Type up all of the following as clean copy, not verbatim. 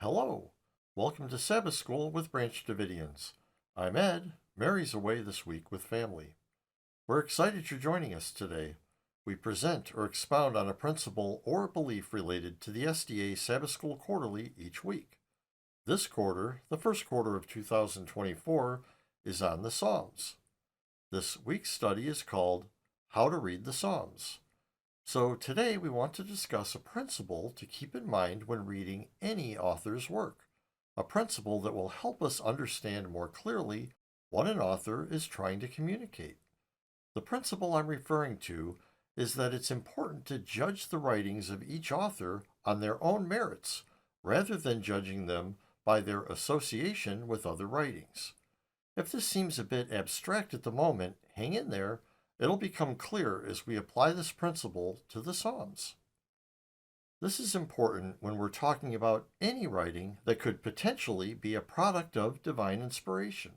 Hello, welcome to Sabbath School with Branch Davidians. I'm Ed. Mary's away this week with family. We're excited you're joining us today. We present or expound on a principle or belief related to the SDA Sabbath School Quarterly each week. This quarter, the first quarter of 2024, is on the Psalms. This week's study is called How to Read the Psalms. So today we want to discuss a principle to keep in mind when reading any author's work, a principle that will help us understand more clearly what an author is trying to communicate. The principle I'm referring to is that it's important to judge the writings of each author on their own merits, rather than judging them by their association with other writings. If this seems a bit abstract at the moment, hang in there. It'll become clear as we apply this principle to the Psalms. This is important when we're talking about any writing that could potentially be a product of divine inspiration.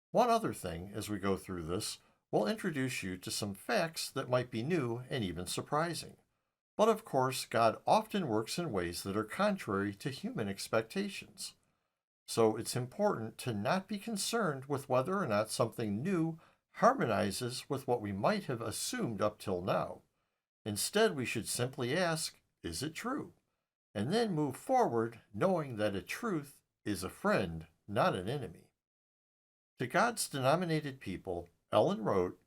One other thing as we go through this, we'll introduce you to some facts that might be new and even surprising. But of course, God often works in ways that are contrary to human expectations. So it's important to not be concerned with whether or not something new harmonizes with what we might have assumed up till now. Instead, we should simply ask, is it true? And then move forward knowing that a truth is a friend, not an enemy. To God's denominated people, Ellen wrote,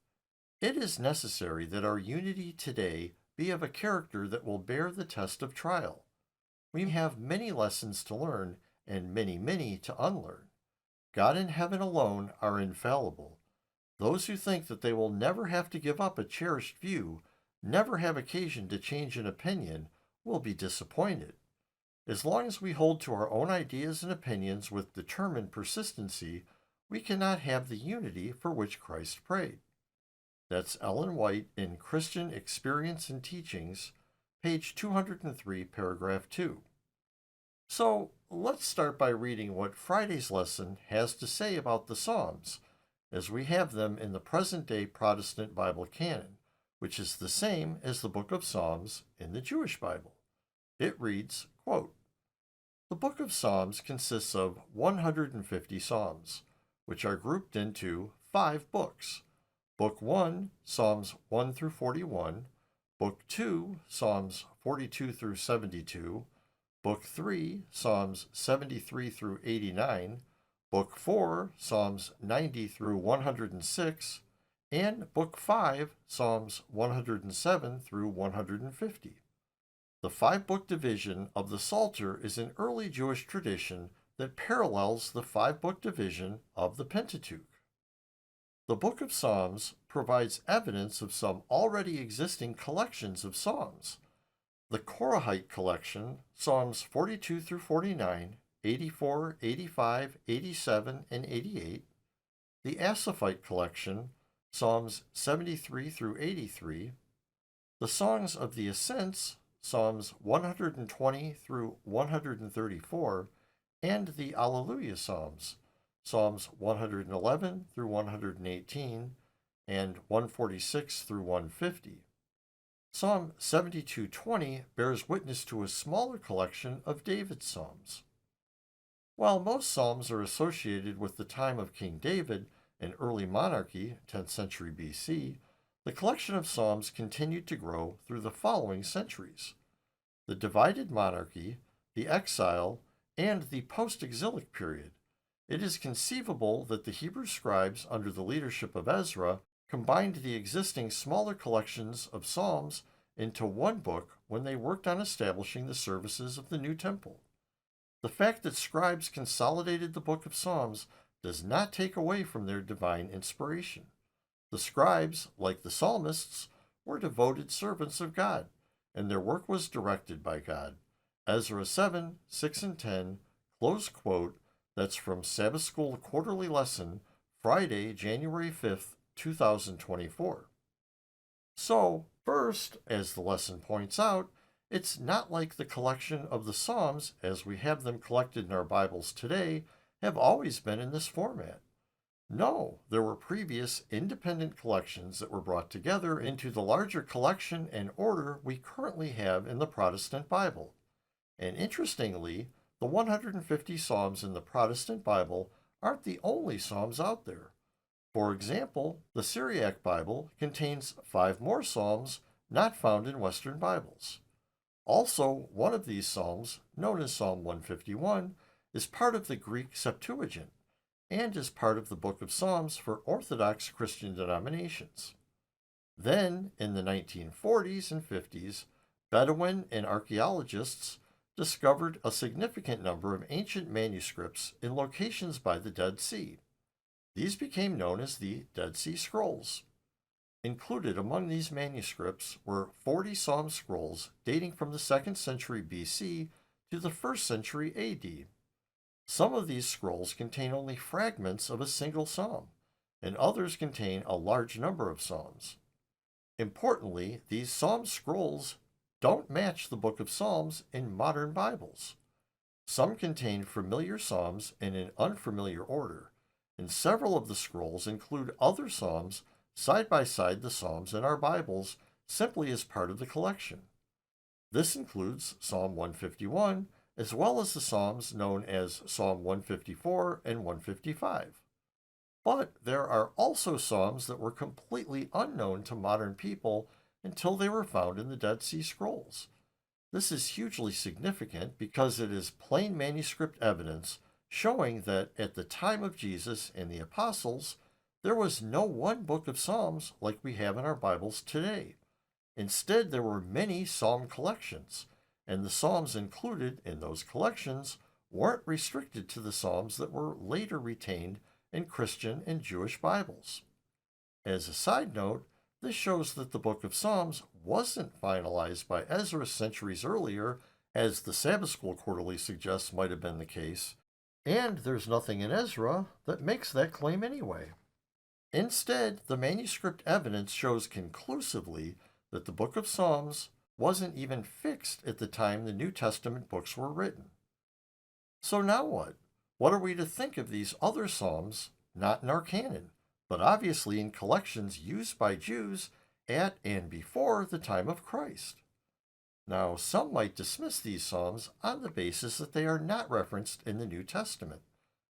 "It is necessary that our unity today be of a character that will bear the test of trial. We have many lessons to learn and many to unlearn. God and heaven alone are infallible. Those who think that they will never have to give up a cherished view, never have occasion to change an opinion, will be disappointed. As long as we hold to our own ideas and opinions with determined persistency, we cannot have the unity for which Christ prayed." That's Ellen White in Christian Experience and Teachings, page 203, paragraph 2. So let's start by reading what Friday's lesson has to say about the Psalms, as we have them in the present-day Protestant Bible canon, which is the same as the Book of Psalms in the Jewish Bible. It reads, quote, "The Book of Psalms consists of 150 psalms, which are grouped into 5 books. Book 1, Psalms 1 through 41, Book 2, Psalms 42 through 72, Book 3, Psalms 73 through 89, Book 4, Psalms 90 through 106, and Book 5, Psalms 107 through 150. The 5-book division of the Psalter is an early Jewish tradition that parallels the 5-book division of the Pentateuch. The Book of Psalms provides evidence of some already existing collections of psalms. The Korahite collection, Psalms 42 through 49, 84, 85, 87, and 88, the Asaphite collection, Psalms 73 through 83, the Songs of the Ascents, Psalms 120 through 134, and the Alleluia Psalms, Psalms 111 through 118, and 146 through 150. Psalm 72:20 bears witness to a smaller collection of David's Psalms. While most psalms are associated with the time of King David, an early monarchy, 10th century BC, the collection of psalms continued to grow through the following centuries: the divided monarchy, the exile, and the post-exilic period. It is conceivable that the Hebrew scribes, under the leadership of Ezra, combined the existing smaller collections of psalms into one book when they worked on establishing the services of the new temple. The fact that scribes consolidated the Book of Psalms does not take away from their divine inspiration. The scribes, like the psalmists, were devoted servants of God, and their work was directed by God. Ezra 7, 6 and 10, close quote, that's from Sabbath School Quarterly Lesson, Friday, January 5th, 2024. So, first, as the lesson points out, it's not like the collection of the Psalms, as we have them collected in our Bibles today, have always been in this format. No, there were previous independent collections that were brought together into the larger collection and order we currently have in the Protestant Bible. And interestingly, the 150 Psalms in the Protestant Bible aren't the only Psalms out there. For example, the Syriac Bible contains 5 more Psalms not found in Western Bibles. Also, one of these Psalms, known as Psalm 151, is part of the Greek Septuagint and is part of the Book of Psalms for Orthodox Christian denominations. Then, in the 1940s and 50s, Bedouin and archaeologists discovered a significant number of ancient manuscripts in locations by the Dead Sea. These became known as the Dead Sea Scrolls. Included among these manuscripts were 40 Psalm scrolls dating from the 2nd century BC to the 1st century AD. Some of these scrolls contain only fragments of a single psalm, and others contain a large number of psalms. Importantly, these psalm scrolls don't match the Book of Psalms in modern Bibles. Some contain familiar psalms in an unfamiliar order, and several of the scrolls include other psalms side by side the psalms in our Bibles simply as part of the collection. This includes Psalm 151 as well as the psalms known as Psalm 154 and 155. But there are also psalms that were completely unknown to modern people until they were found in the Dead Sea Scrolls. This is hugely significant because it is plain manuscript evidence showing that at the time of Jesus and the apostles, there was no one book of Psalms like we have in our Bibles today. Instead, there were many psalm collections, and the psalms included in those collections weren't restricted to the psalms that were later retained in Christian and Jewish Bibles. As a side note, this shows that the Book of Psalms wasn't finalized by Ezra centuries earlier, as the Sabbath School Quarterly suggests might have been the case, and there's nothing in Ezra that makes that claim anyway. Instead, the manuscript evidence shows conclusively that the Book of Psalms wasn't even fixed at the time the New Testament books were written. So now what? What are we to think of these other psalms, not in our canon, but obviously in collections used by Jews at and before the time of Christ? Now, some might dismiss these psalms on the basis that they are not referenced in the New Testament.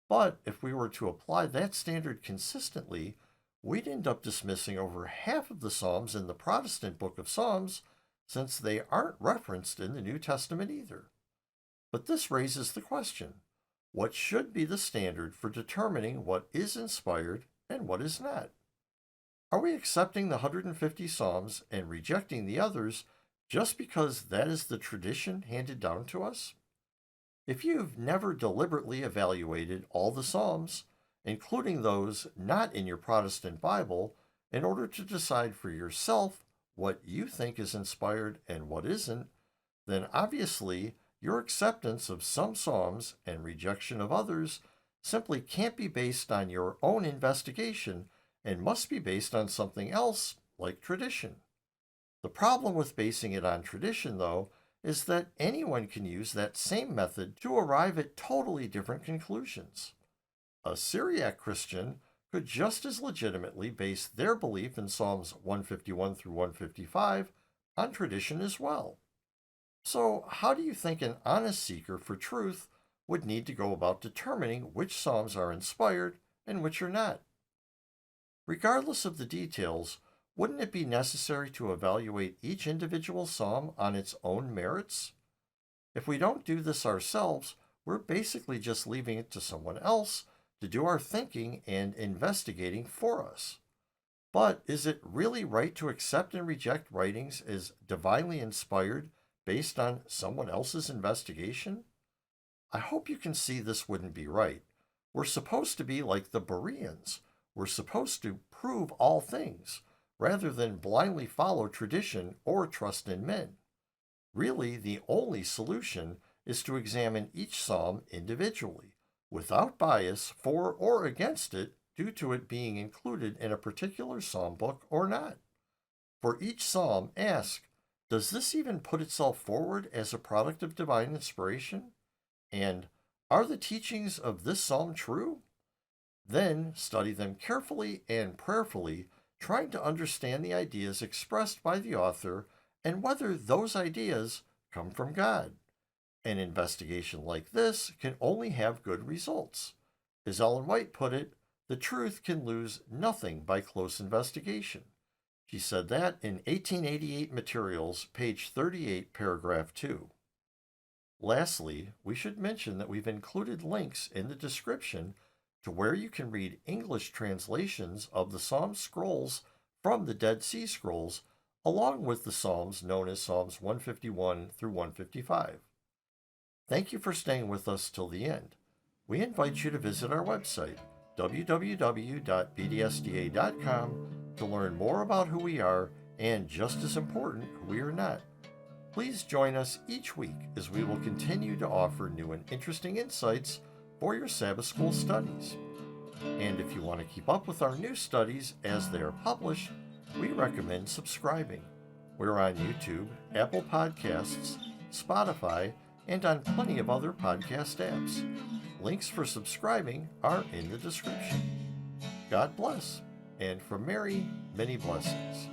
But if we were to apply that standard consistently, we'd end up dismissing over half of the psalms in the Protestant Book of Psalms, since they aren't referenced in the New Testament either. But this raises the question, what should be the standard for determining what is inspired and what is not? Are we accepting the 150 Psalms and rejecting the others just because that is the tradition handed down to us? If you've never deliberately evaluated all the Psalms, including those not in your Protestant Bible, in order to decide for yourself what you think is inspired and what isn't, then obviously your acceptance of some Psalms and rejection of others simply can't be based on your own investigation and must be based on something else, like tradition. The problem with basing it on tradition, though, is that anyone can use that same method to arrive at totally different conclusions. A Syriac Christian could just as legitimately base their belief in Psalms 151 through 155 on tradition as well. So, how do you think an honest seeker for truth would need to go about determining which Psalms are inspired and which are not? Regardless of the details, wouldn't it be necessary to evaluate each individual psalm on its own merits? If we don't do this ourselves, we're basically just leaving it to someone else to do our thinking and investigating for us. But is it really right to accept and reject writings as divinely inspired based on someone else's investigation? I hope you can see this wouldn't be right. We're supposed to be like the Bereans. We're supposed to prove all things, rather than blindly follow tradition or trust in men. Really, the only solution is to examine each psalm individually, without bias for or against it due to it being included in a particular psalm book or not. For each psalm, ask, does this even put itself forward as a product of divine inspiration? And are the teachings of this psalm true? Then study them carefully and prayerfully, trying to understand the ideas expressed by the author and whether those ideas come from God. An investigation like this can only have good results. As Ellen White put it, the truth can lose nothing by close investigation. She said that in 1888 Materials, page 38, paragraph 2. Lastly, we should mention that we've included links in the description to where you can read English translations of the Psalm scrolls from the Dead Sea Scrolls, along with the Psalms known as Psalms 151 through 155. Thank you for staying with us till the end. We invite you to visit our website, www.bdsda.com, to learn more about who we are and, just as important, who we are not. Please join us each week as we will continue to offer new and interesting insights for your Sabbath School studies. And if you want to keep up with our new studies as they are published, we recommend subscribing. We're on YouTube, Apple Podcasts, Spotify, and on plenty of other podcast apps. Links for subscribing are in the description. God bless, and from Mary, many blessings.